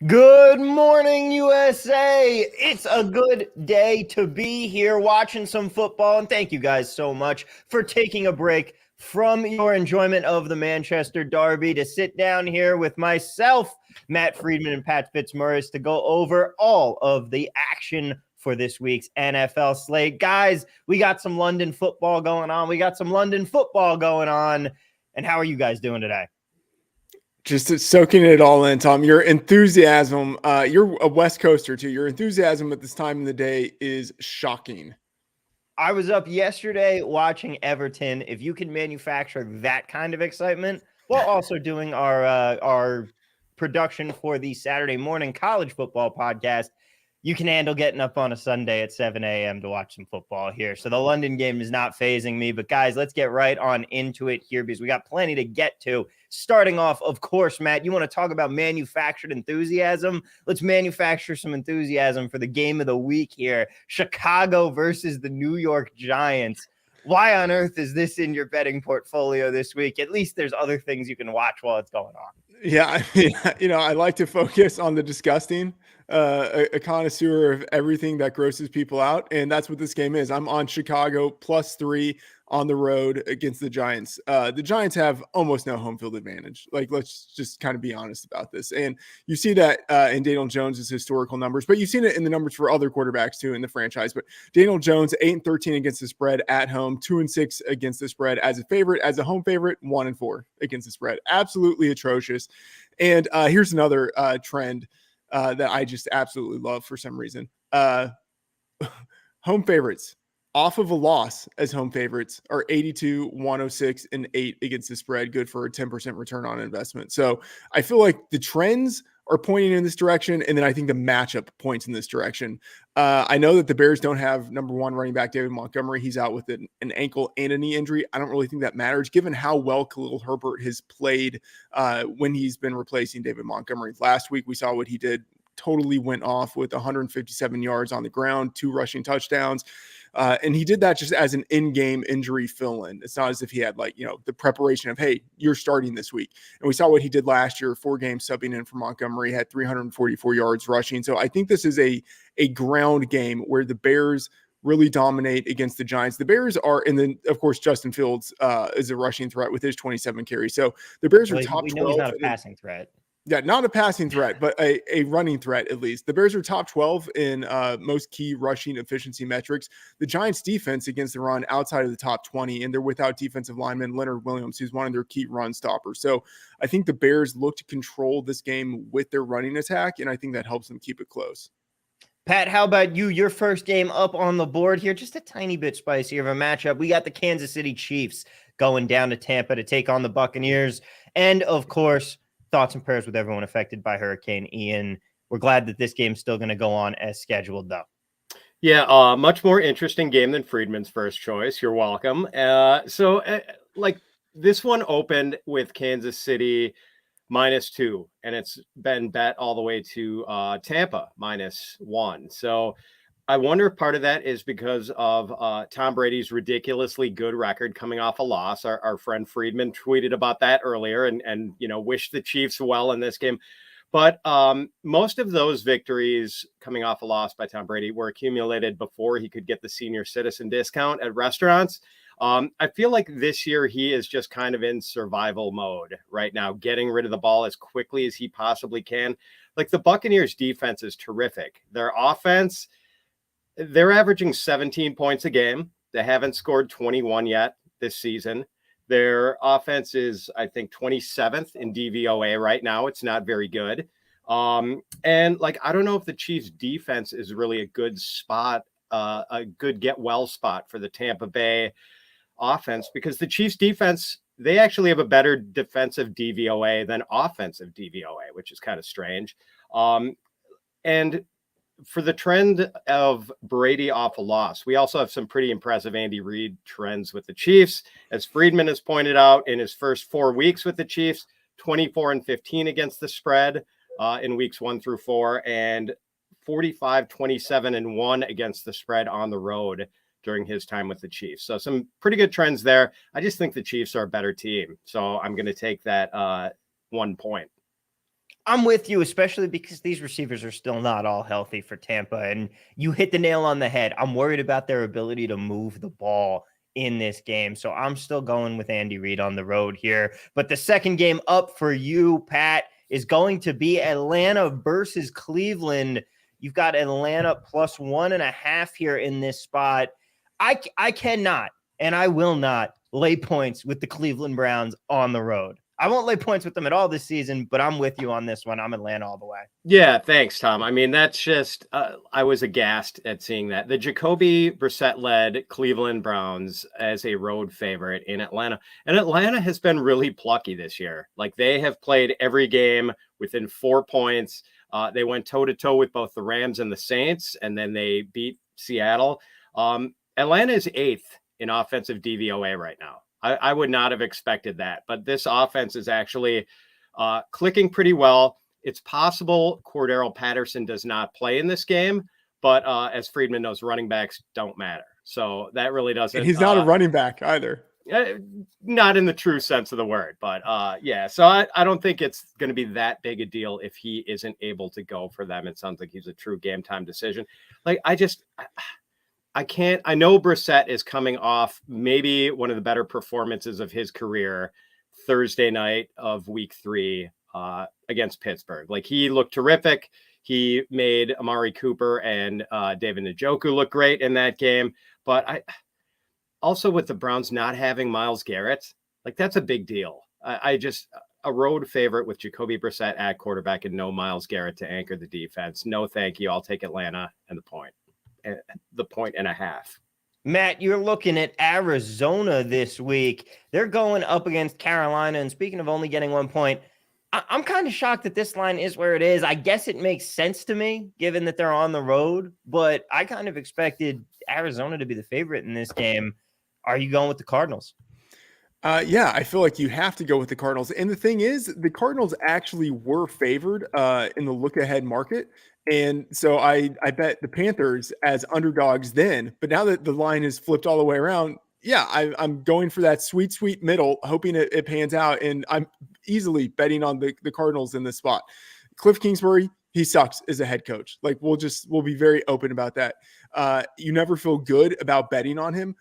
Good morning, USA. It's a good day to be here watching some football. And thank you guys so much for taking a break from your enjoyment of the Manchester Derby to sit down here with myself, Matt Freedman, and Pat Fitzmaurice to go over all of the action for this week's NFL slate. Guys, we got some London football going on. And how are you guys doing today? Just soaking it all in, Tom. Your enthusiasm, you're a West Coaster too. Your enthusiasm at this time of the day is shocking. I was up yesterday watching Everton. If you can manufacture that kind of excitement while also doing our production for the Saturday morning college football podcast, you can handle getting up on a Sunday at 7 a.m. to watch some football here. So the London game is not fazing me. But, guys, let's get right on into it here because we got plenty to get to. Starting off, of course, Matt, you want to talk about manufactured enthusiasm? Let's manufacture some enthusiasm for the game of the week here. Chicago versus the New York Giants. Why on earth is this in your betting portfolio this week? At least there's other things you can watch while it's going on. Yeah, I like to focus on the disgusting, a connoisseur of everything that grosses people out. And that's what this game is. I'm on Chicago +3 on the road against the Giants. The Giants have almost no home field advantage. Like, let's just kind of be honest about this. And you see that in Daniel Jones' historical numbers, but you've seen it in the numbers for other quarterbacks too in the franchise. But Daniel Jones, 8-13 against the spread at home, 2-6 against the spread as a favorite, as a home favorite, 1-4 against the spread. Absolutely atrocious. And here's another trend that I just absolutely love for some reason. Home favorites off of a loss as home favorites are 82, 106, and 8 against the spread. Good for a 10% return on investment. So I feel like the trends are pointing in this direction. And then I think the matchup points in this direction. I know that the Bears don't have number one running back David Montgomery. He's out with an ankle and a knee injury. I don't really think that matters given how well Khalil Herbert has played when he's been replacing David Montgomery. Last week, we saw what he did. Totally went off with 157 yards on the ground, 2 rushing touchdowns. And he did that just as an in-game injury fill-in. It's not as if he had the preparation of, hey, you're starting this week. And we saw what he did last year, 4 games subbing in for Montgomery, had 344 yards rushing. So I think this is a ground game where the Bears really dominate against the Giants. The Bears are, and then of course, Justin Fields is a rushing threat with his 27 carries. So the Bears are top 12. We know he's not a passing threat. Yeah, not a passing threat, but a running threat at least. The Bears are top 12 in most key rushing efficiency metrics. The Giants' defense against the run outside of the top 20, and they're without defensive lineman Leonard Williams, who's one of their key run stoppers. So I think the Bears look to control this game with their running attack, and I think that helps them keep it close. Pat, how about you? Your first game up on the board here, just a tiny bit spicier of a matchup. We got the Kansas City Chiefs going down to Tampa to take on the Buccaneers. And of course, thoughts and prayers with everyone affected by Hurricane Ian. We're glad that this game's still going to go on as scheduled, though. Yeah, much more interesting game than Freedman's first choice. You're welcome. This one opened with Kansas City -2, and it's been bet all the way to Tampa -1. So I wonder if part of that is because of Tom Brady's ridiculously good record coming off a loss. Our friend Freedman tweeted about that earlier and wished the Chiefs well in this game. But most of those victories coming off a loss by Tom Brady were accumulated before he could get the senior citizen discount at restaurants. I feel like this year he is just kind of in survival mode right now, getting rid of the ball as quickly as he possibly can. Like the Buccaneers defense is terrific. Their offense, they're averaging 17 points a game. They haven't scored 21 yet this season. Their offense is, I think, 27th in DVOA right now. It's not very good. I don't know if the Chiefs defense is really a good spot, a good get well spot for the Tampa Bay offense, because the Chiefs defense, they actually have a better defensive DVOA than offensive DVOA, which is kind of strange. And for the trend of Brady off a loss, we also have some pretty impressive Andy Reid trends with the Chiefs. As Freedman has pointed out, in his first 4 weeks with the Chiefs, 24-15 against the spread in weeks 1 through 4, and 45-27-1 against the spread on the road during his time with the Chiefs. So some pretty good trends there. I just think the Chiefs are a better team. So I'm going to take that 1 point. I'm with you, especially because these receivers are still not all healthy for Tampa. And you hit the nail on the head. I'm worried about their ability to move the ball in this game. So I'm still going with Andy Reid on the road here. But the second game up for you, Pat, is going to be Atlanta versus Cleveland. You've got Atlanta +1.5 here in this spot. I cannot, and I will not lay points with the Cleveland Browns on the road. I won't lay points with them at all this season, but I'm with you on this one. I'm Atlanta all the way. Yeah, thanks, Tom. I mean, that's just, I was aghast at seeing that. The Jacoby Brissett-led Cleveland Browns as a road favorite in Atlanta. And Atlanta has been really plucky this year. Like, they have played every game within 4 points. They went toe-to-toe with both the Rams and the Saints, and then they beat Seattle. Atlanta is 8th in offensive DVOA right now. I would not have expected that, but this offense is actually clicking pretty well. It's possible Cordero Patterson does not play in this game, but as Freedman knows, running backs don't matter. So that really doesn't. And he's not a running back either. Not in the true sense of the word, but yeah. So I don't think it's going to be that big a deal if he isn't able to go for them. It sounds like he's a true game time decision. Like I can't. I know Brissett is coming off maybe one of the better performances of his career Thursday night of week 3 against Pittsburgh. Like, he looked terrific. He made Amari Cooper and David Njoku look great in that game. But I also, with the Browns not having Myles Garrett, like, that's a big deal. I just, a road favorite with Jacoby Brissett at quarterback and no Myles Garrett to anchor the defense. No, thank you. I'll take Atlanta and the 1.5. Matt, you're looking at Arizona this week. They're going up against Carolina. And speaking of only getting 1 point, I'm kind of shocked that this line is where it is. I guess it makes sense to me, given that they're on the road, but I kind of expected Arizona to be the favorite in this game. Are you going with the Cardinals? Yeah, I feel like you have to go with the Cardinals. And the thing is, the Cardinals actually were favored in the look-ahead market. And so I bet the Panthers as underdogs then. But now that the line is flipped all the way around, yeah, I'm going for that sweet, sweet middle, hoping it pans out. And I'm easily betting on the Cardinals in this spot. Cliff Kingsbury, he sucks as a head coach. Like we'll be very open about that. You never feel good about betting on him.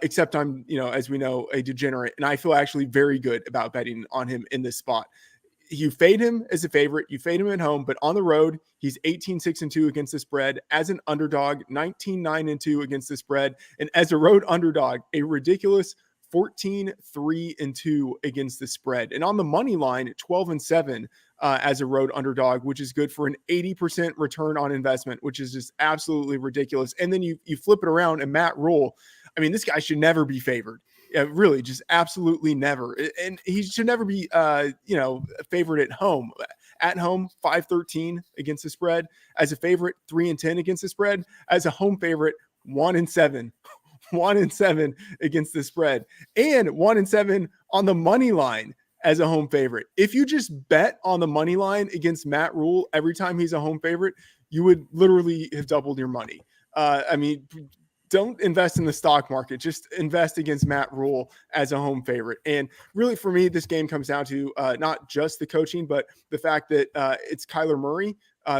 Except I'm, as we know, a degenerate, and I feel actually very good about betting on him in this spot. You fade him as a favorite, you fade him at home, but on the road, he's 18-6-2 against the spread. As an underdog, 19-9-2 against the spread, and as a road underdog, a ridiculous 14-3-2 against the spread. And on the money line, 12-7 as a road underdog, which is good for an 80% return on investment, which is just absolutely ridiculous. And then you flip it around, and Matt Rule, I mean, this guy should never be favored. Yeah, really, just absolutely never. And he should never be, a favorite at home. At home, 5-13 against the spread. As a favorite, 3-10 against the spread. As a home favorite, 1-7. 1-7 against the spread. And 1-7 on the money line as a home favorite. If you just bet on the money line against Matt Rule every time he's a home favorite, you would literally have doubled your money. Don't invest in the stock market. Just invest against Matt Rule as a home favorite. And really, for me, this game comes down to not just the coaching, but the fact that it's Kyler Murray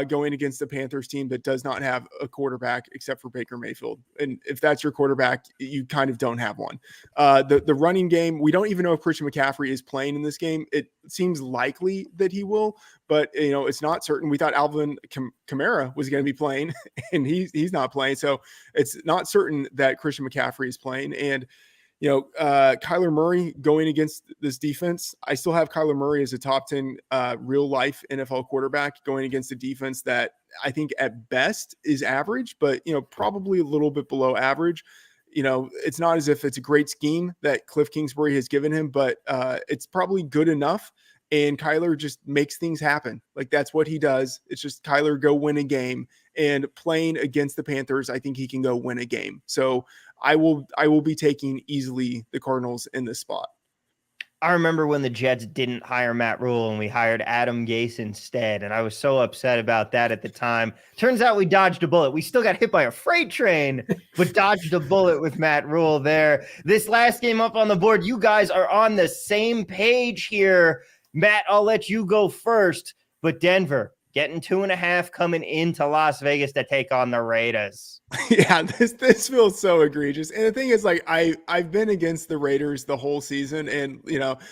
going against the Panthers team that does not have a quarterback except for Baker Mayfield. And if that's your quarterback, you kind of don't have one. The running game, we don't even know if Christian McCaffrey is playing in this game. It seems likely that he will, but it's not certain. We thought Alvin Kamara was going to be playing, and he's not playing. So it's not certain that Christian McCaffrey is playing. And Kyler Murray going against this defense, I still have Kyler Murray as a top 10 real life NFL quarterback going against a defense that I think at best is average, but, probably a little bit below average. It's not as if it's a great scheme that Cliff Kingsbury has given him, but it's probably good enough. And Kyler just makes things happen. Like that's what he does. It's just Kyler go win a game, and playing against the Panthers, I think he can go win a game. So I will be taking easily the Cardinals in this spot. I remember when the Jets didn't hire Matt Rule and we hired Adam Gase instead. And I was so upset about that at the time. Turns out we dodged a bullet. We still got hit by a freight train, but dodged a bullet with Matt Rule there. This last game up on the board, you guys are on the same page here. Matt, I'll let you go first, but Denver getting 2.5 coming into Las Vegas to take on the Raiders. Yeah, this feels so egregious. And the thing is, like, I've been against the Raiders the whole season, and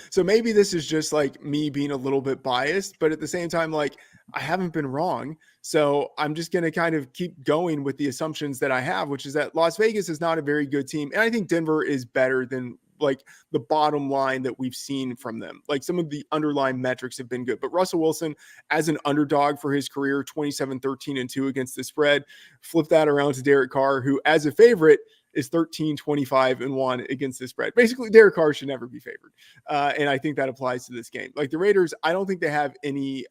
so maybe this is just like me being a little bit biased, but at the same time, like, I haven't been wrong. So I'm just going to kind of keep going with the assumptions that I have, which is that Las Vegas is not a very good team. And I think Denver is better than like the bottom line that we've seen from them. Like some of the underlying metrics have been good, but Russell Wilson as an underdog for his career, 27-13-2 against the spread. Flip that around to Derek Carr, who as a favorite is 13-25-1 against the spread. Basically, Derek Carr should never be favored. And I think that applies to this game. Like the Raiders, I don't think they have any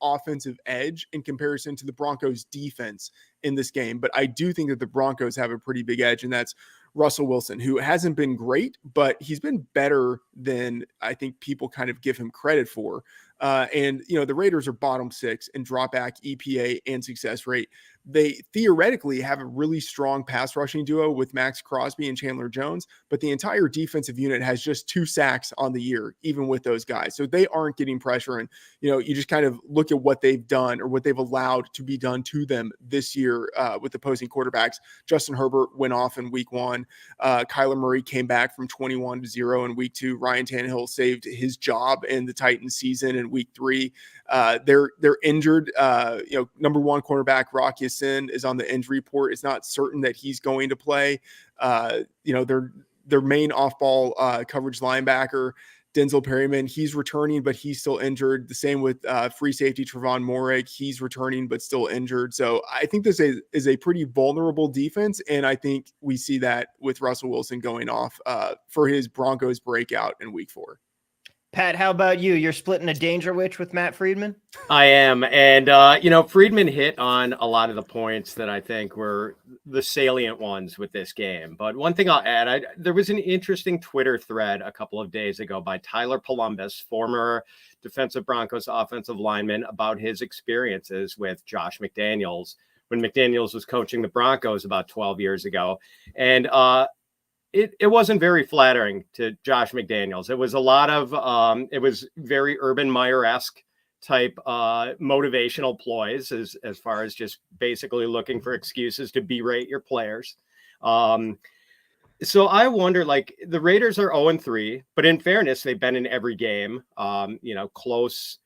offensive edge in comparison to the Broncos defense in this game, but I do think that the Broncos have a pretty big edge, and that's Russell Wilson, who hasn't been great, but he's been better than I think people kind of give him credit for. And the Raiders are bottom 6 in drop back EPA and success rate. They theoretically have a really strong pass rushing duo with Max Crosby and Chandler Jones, but the entire defensive unit has just 2 sacks on the year, even with those guys. So they aren't getting pressure. And, you just kind of look at what they've done or what they've allowed to be done to them this year with opposing quarterbacks. Justin Herbert went off in week 1. Kyler Murray came back from 21-0 in week 2. Ryan Tannehill saved his job in the Titans season in week 3. They're injured. Number 1 cornerback Rock Ya-Sin is on the injury report. It's not certain that he's going to play. Their main off-ball coverage linebacker Denzel Perryman, he's returning, but he's still injured. The same with free safety Trevon Moehrig. He's returning, but still injured. So I think this is a pretty vulnerable defense, and I think we see that with Russell Wilson going off for his Broncos breakout in week 4. Pat, how about you? You're splitting a danger witch with Matt Freedman? I am. And, Freedman hit on a lot of the points that I think were the salient ones with this game. But one thing I'll add, there was an interesting Twitter thread a couple of days ago by Tyler Columbus, former defensive Broncos offensive lineman, about his experiences with Josh McDaniels when McDaniels was coaching the Broncos about 12 years ago. And, it wasn't very flattering to Josh McDaniels. It was a lot of, it was very Urban Meyer-esque type motivational ploys as far as just basically looking for excuses to berate your players. So I wonder, like, the Raiders are 0-3, but in fairness, they've been in every game, close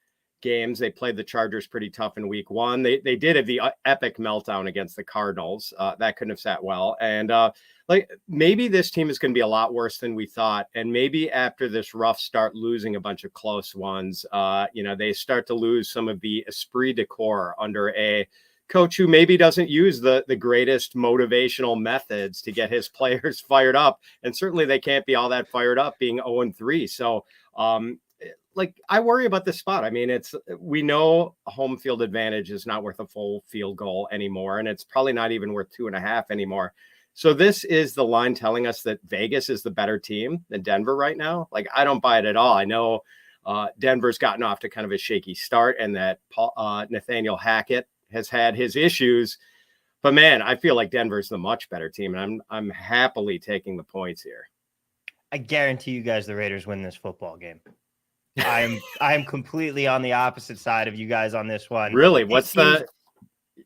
games. They played the Chargers pretty tough in week 1. They did have the epic meltdown against the Cardinals. That couldn't have sat well. And maybe this team is going to be a lot worse than we thought. And maybe after this rough start, losing a bunch of close ones, they start to lose some of the esprit de corps under a coach who maybe doesn't use the greatest motivational methods to get his players fired up. And certainly they can't be all that fired up being 0-3. So, I worry about this spot. I mean, we know home field advantage is not worth a full field goal anymore, and it's probably not even worth 2.5 anymore. So this is the line telling us that Vegas is the better team than Denver right now. Like, I don't buy it at all. I know Denver's gotten off to kind of a shaky start, and that Nathaniel Hackett has had his issues. But man, I feel like Denver's the much better team, and I'm happily taking the points here. I guarantee you guys the Raiders win this football game. I'm completely on the opposite side of you guys on this one. Really?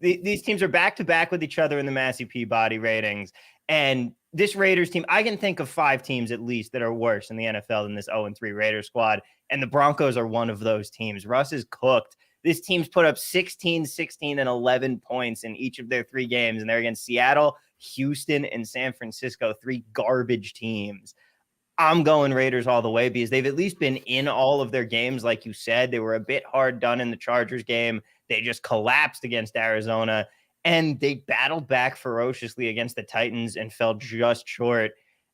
These teams are back to back with each other in the Massey Peabody ratings. And this Raiders team, I can think of 5 teams at least that are worse in the NFL than this 0-3 Raiders squad. And the Broncos are one of those teams. Russ is cooked. This team's put up 16, 16, and 11 points in each of their 3 games. And they're against Seattle, Houston, and San Francisco, 3 garbage teams. I'm going Raiders all the way because they've at least been in all of their games. Like you said, they were a bit hard done in the Chargers game. They just collapsed against Arizona, and they battled back ferociously against the Titans and fell just short.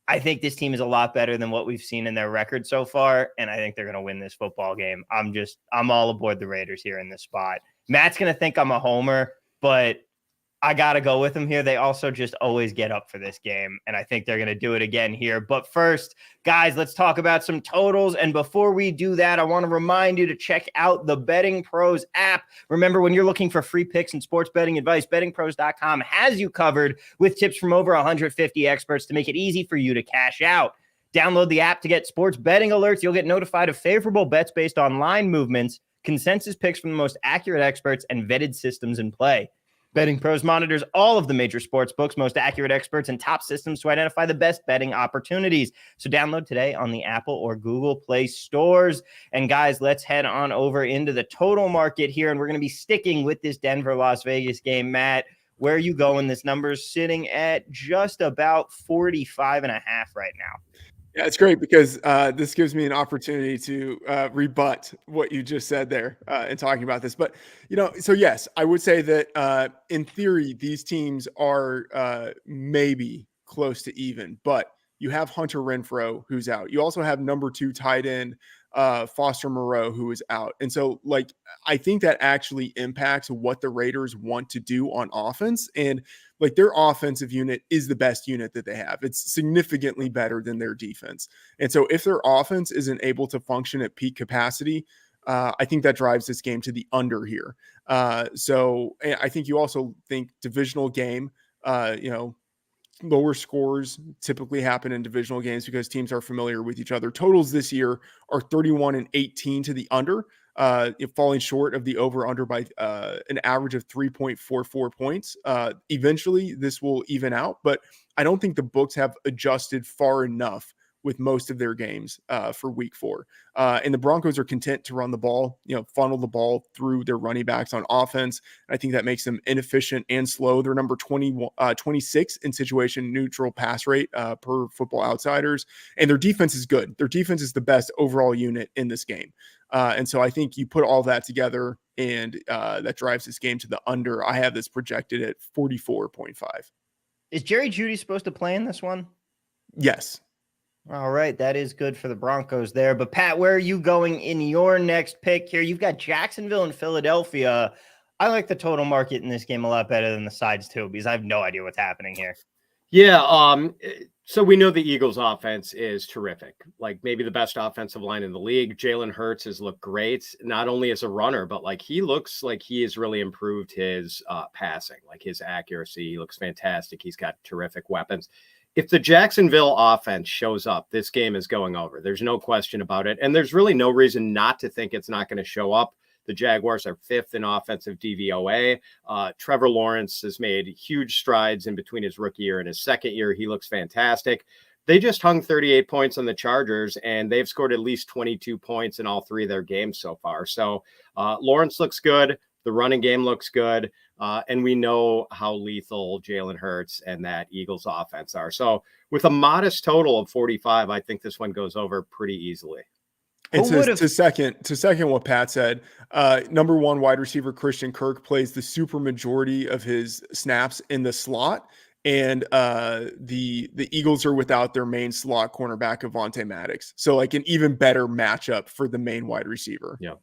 I think this team is a lot better than what we've seen in their record so far, and I think they're going to win this football game. I'm all aboard the Raiders here in this spot. Matt's going to think I'm a homer, but I got to go with them here. They also just always get up for this game, and I think they're going to do it again here. But first, guys, let's talk about some totals. And before we do that, I want to remind you to check out the Betting Pros app. Remember, when you're looking for free picks and sports betting advice, bettingpros.com has you covered with tips from over 150 experts to make it easy for you to cash out. Download the app to get sports betting alerts. You'll get notified of favorable bets based on line movements, consensus picks from the most accurate experts, and vetted systems in play. Betting Pros monitors all of the major sports books, most accurate experts, and top systems to identify the best betting opportunities. So download today on the Apple or Google Play stores. And guys, let's head on over into the total market here. And we're going to be sticking with this Denver-Las Vegas game. Matt, where are you going? This number's sitting at just about 45.5 right now. Yeah, it's great because this gives me an opportunity to rebut what you just said there in talking about this. But, so yes, I would say that in theory, these teams are maybe close to even, but you have Hunter Renfrow who's out. You also have number 2 tight end Foster Moreau who is out. And so I think that actually impacts what the Raiders want to do on offense. And their offensive unit is the best unit that they have. It's significantly better than their defense. And so if their offense isn't able to function at peak capacity, I think that drives this game to the under here. So I think you also think divisional game, lower scores typically happen in divisional games because teams are familiar with each other. Totals this year are 31 and 18 to the under, falling short of the over-under by an average of 3.44 points. Eventually, this will even out, but I don't think the books have adjusted far enough with most of their games for week 4. And the Broncos are content to run the ball, funnel the ball through their running backs on offense. I think that makes them inefficient and slow. They're number 26 in situation neutral pass rate per Football Outsiders. And their defense is good. Their defense is the best overall unit in this game. And so I think you put all that together and that drives this game to the under. I have this projected at 44.5. Is Jerry Jeudy supposed to play in this one? Yes. All right, that is good for the Broncos there. But Pat, where are you going in your next pick here? You've got Jacksonville and Philadelphia. I like the total market in this game a lot better than the sides too, because I have no idea what's happening here. Yeah. So we know the Eagles offense is terrific, like maybe the best offensive line in the league. Jalen Hurts has looked great, not only as a runner, but like he looks like he has really improved his passing, like his accuracy. He looks fantastic. He's got terrific weapons. If the Jacksonville offense shows up, this game is going over. There's no question about it. And there's really no reason not to think it's not going to show up. The Jaguars are 5th in offensive DVOA. Trevor Lawrence has made huge strides in between his rookie year and his second year. He looks fantastic. They just hung 38 points on the Chargers, and they've scored at least 22 points in all 3 of their games so far. So Lawrence looks good. The running game looks good. And we know how lethal Jalen Hurts and that Eagles offense are. So with a modest total of 45, I think this one goes over pretty easily. And to second what Pat said, number 1 wide receiver Christian Kirk plays the super majority of his snaps in the slot, and the Eagles are without their main slot cornerback Avonte Maddox, so like an even better matchup for the main wide receiver. Yeah.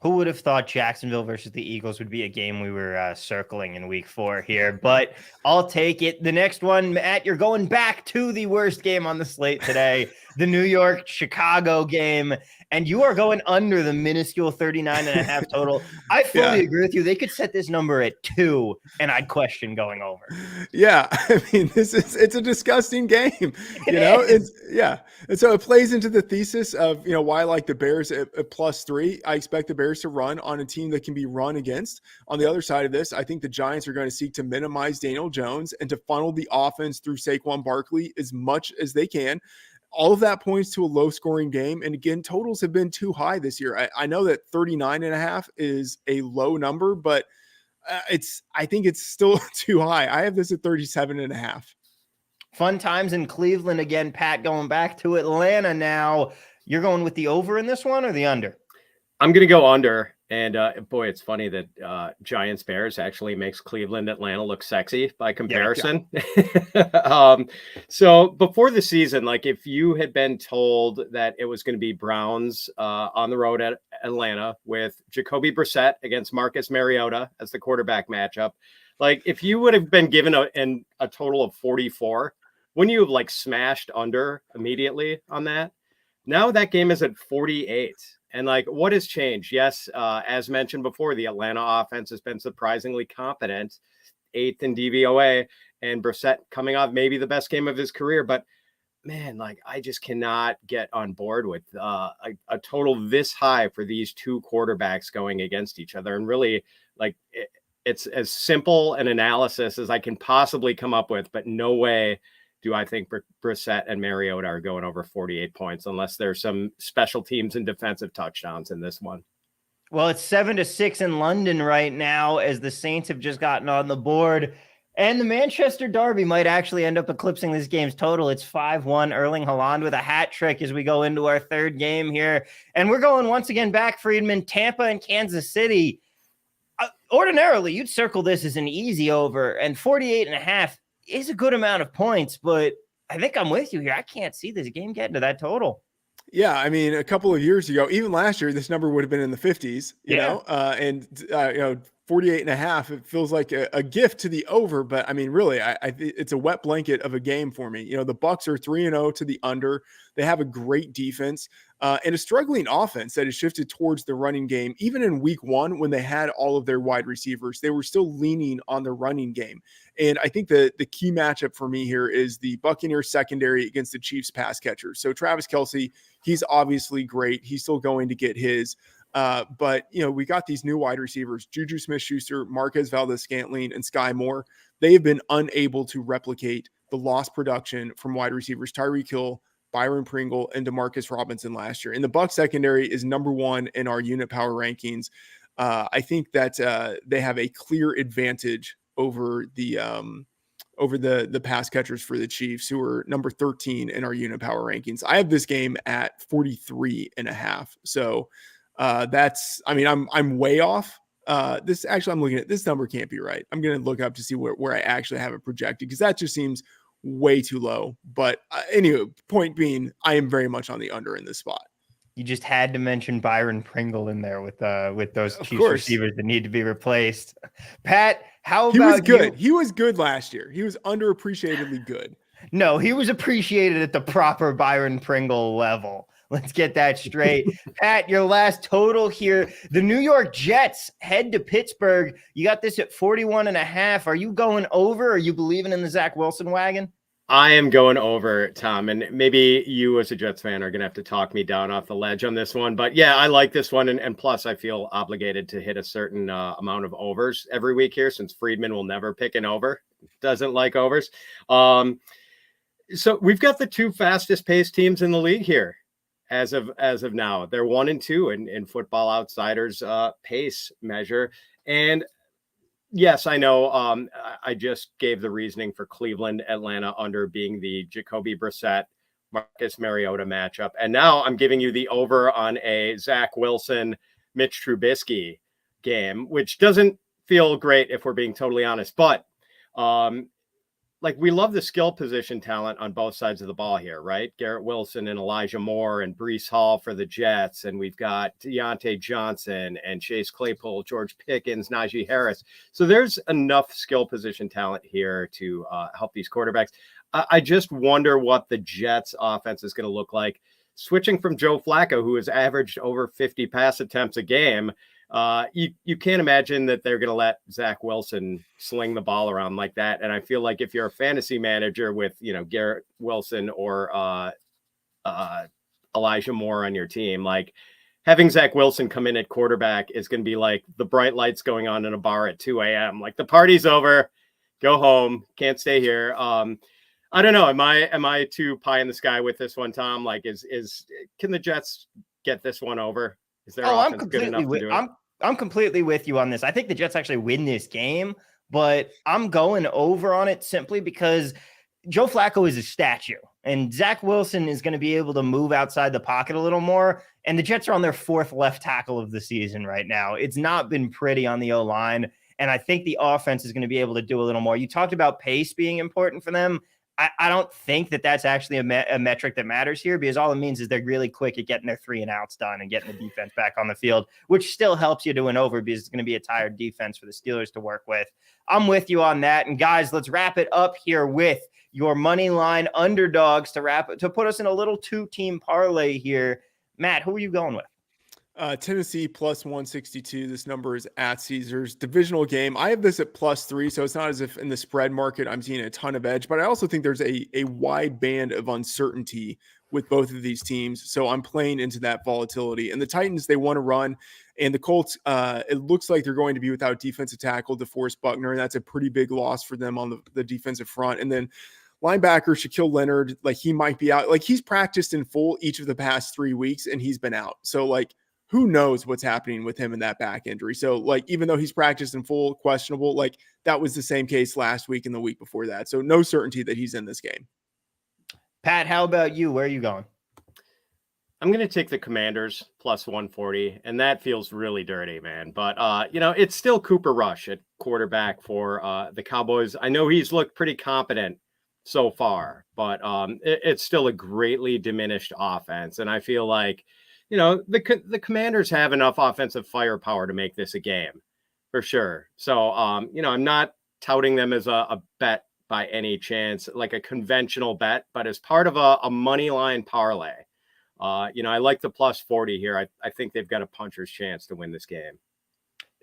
Who would have thought Jacksonville versus the Eagles would be a game we were circling in week 4 here? But I'll take it. The next one, Matt, you're going back to the worst game on the slate today, the New York-Chicago game, and you are going under the minuscule 39.5 total. I fully agree with you. They could set this number at 2, and I'd question going over. Yeah, I mean, it's a disgusting game. And so it plays into the thesis of, why I like the Bears at +3. I expect the Bears to run on a team that can be run against. On the other side of this, I think the Giants are going to seek to minimize Daniel Jones and to funnel the offense through Saquon Barkley as much as they can. All of that points to a low-scoring game. And again, totals have been too high this year. I know that 39.5 is a low number, but I think it's still too high. I have this at 37.5. Fun times in Cleveland again, Pat, going back to Atlanta now. You're going with the over in this one or the under? I'm going to go under. And boy, it's funny that Giants Bears actually makes Cleveland Atlanta look sexy by comparison. Yeah. So before the season, like if you had been told that it was going to be Browns on the road at Atlanta with Jacoby Brissett against Marcus Mariota as the quarterback matchup, like if you would have been given a total of 44, wouldn't you have like smashed under immediately on that? Now that game is at 48. And like, what has changed? Yes, as mentioned before, the Atlanta offense has been surprisingly competent, 8th in DVOA, and Brissett coming off maybe the best game of his career. But man, like I just cannot get on board with a total this high for these 2 quarterbacks going against each other. And really, like it's as simple an analysis as I can possibly come up with, but no way do I think Brissett and Mariota are going over 48 points unless there's some special teams and defensive touchdowns in this one. Well, it's 7-6 in London right now as the Saints have just gotten on the board. And the Manchester Derby might actually end up eclipsing this game's total. It's 5-1. Erling Haaland with a hat trick as we go into our 3rd game here. And we're going once again back, Freedman, Tampa and Kansas City. Ordinarily, you'd circle this as an easy over, and 48.5 is a good amount of points, but I think I'm with you here. I can't see this game getting to that total. Yeah, I mean, a couple of years ago, even last year, this number would have been in the 50s, you know, and 48.5, it feels like a gift to the over, but I mean, really, it's a wet blanket of a game for me. The Bucs are 3-0 to the under. They have a great defense and a struggling offense that has shifted towards the running game. Even in week 1, when they had all of their wide receivers, they were still leaning on the running game. And I think the key matchup for me here is the Buccaneers secondary against the Chiefs pass catchers. So Travis Kelce, he's obviously great. He's still going to get his. But, we got these new wide receivers, Juju Smith-Schuster, Marquez Valdes-Scantling, and Sky Moore. They have been unable to replicate the lost production from wide receivers Tyreek Hill, Byron Pringle, and DeMarcus Robinson last year. And the Bucs secondary is number 1 in our unit power rankings. I think that they have a clear advantage over the pass catchers for the Chiefs, who are number 13 in our unit power rankings. I have this game at 43.5. So I'm way off. I'm looking at this number can't be right. I'm going to look up to see where I actually have it projected, because that just seems way too low. But anyway, point being, I am very much on the under in this spot. You just had to mention Byron Pringle in there with those Of Chiefs course. receivers that need to be replaced. Pat, how He was about good. you? He was good last year. He was underappreciatedly good. No, he was appreciated at the proper Byron Pringle level. Let's get that straight. Pat, your last total here. The New York Jets head to Pittsburgh. You got this at 41.5. Are you going over? Are you believing in the Zach Wilson wagon? I am going over, Tom, and maybe you as a Jets fan are going to have to talk me down off the ledge on this one. But yeah, I like this one. And plus, I feel obligated to hit a certain amount of overs every week here, since Freedman will never pick an over. Doesn't like overs. So we've got the two fastest paced teams in the league here as of now. They're 1 and 2 in Football Outsiders pace measure. And yes, I know. I just gave the reasoning for Cleveland, Atlanta under being the Jacoby Brissett, Marcus Mariota matchup. And now I'm giving you the over on a Zach Wilson, Mitch Trubisky game, which doesn't feel great if we're being totally honest. But we love the skill position talent on both sides of the ball here, right? Garrett Wilson and Elijah Moore and Breece Hall for the Jets. And we've got Deontay Johnson and Chase Claypool, George Pickens, Najee Harris. So there's enough skill position talent here to help these quarterbacks. I just wonder what the Jets offense is going to look like. Switching from Joe Flacco, who has averaged over 50 pass attempts a game, you can't imagine that they're going to let Zach Wilson sling the ball around like that. And I feel like if you're a fantasy manager with, Garrett Wilson or Elijah Moore on your team, like having Zach Wilson come in at quarterback is going to be like the bright lights going on in a bar at 2 a.m. Like the party's over, go home, can't stay here. I don't know. Am I too pie in the sky with this one, Tom? Like can the Jets get this one over? Is their offense good enough to do it? I'm completely with you on this. I think the Jets actually win this game, but I'm going over on it simply because Joe Flacco is a statue, and Zach Wilson is going to be able to move outside the pocket a little more. And the Jets are on their 4th left tackle of the season right now. It's not been pretty on the O-line, and I think the offense is going to be able to do a little more. You talked about pace being important for them. I don't think that that's actually a metric that matters here, because all it means is they're really quick at getting their 3 and outs done and getting the defense back on the field, which still helps you to an over because it's going to be a tired defense for the Steelers to work with. I'm with you on that. And guys, let's wrap it up here with your money line underdogs to put us in a little 2-team parlay here. Matt, who are you going with? Tennessee plus 162. This number is at Caesars. Divisional game. I have this at +3, so it's not as if in the spread market I'm seeing a ton of edge, but I also think there's a wide band of uncertainty with both of these teams. So I'm playing into that volatility. And the Titans, they want to run. And the Colts, it looks like they're going to be without defensive tackle DeForest Buckner, and that's a pretty big loss for them on the defensive front. And then linebacker Shaquille Leonard, he might be out. He's practiced in full each of the past 3 weeks, and he's been out. So who knows what's happening with him in that back injury. So even though he's practiced in full, questionable, that was the same case last week and the week before that. So no certainty that he's in this game. Pat, how about you? Where are you going? I'm going to take the Commanders plus 140, and that feels really dirty, man. But, it's still Cooper Rush at quarterback for the Cowboys. I know he's looked pretty competent so far, but it's still a greatly diminished offense. And I feel like, the Commanders have enough offensive firepower to make this a game for sure. So, I'm not touting them as a bet by any chance, like a conventional bet, but as part of a money line parlay. I like the plus 40 here. I think they've got a puncher's chance to win this game.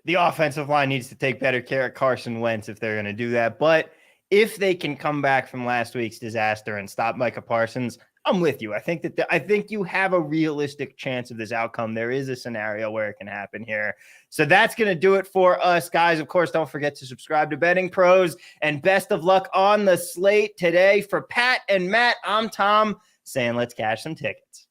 The offensive line needs to take better care of Carson Wentz if they're going to do that. But if they can come back from last week's disaster and stop Micah Parsons, I'm with you. I think you have a realistic chance of this outcome. There is a scenario where it can happen here. So that's going to do it for us, guys. Of course, don't forget to subscribe to Betting Pros, and best of luck on the slate today. For Pat and Matt, I'm Tom, saying let's cash some tickets.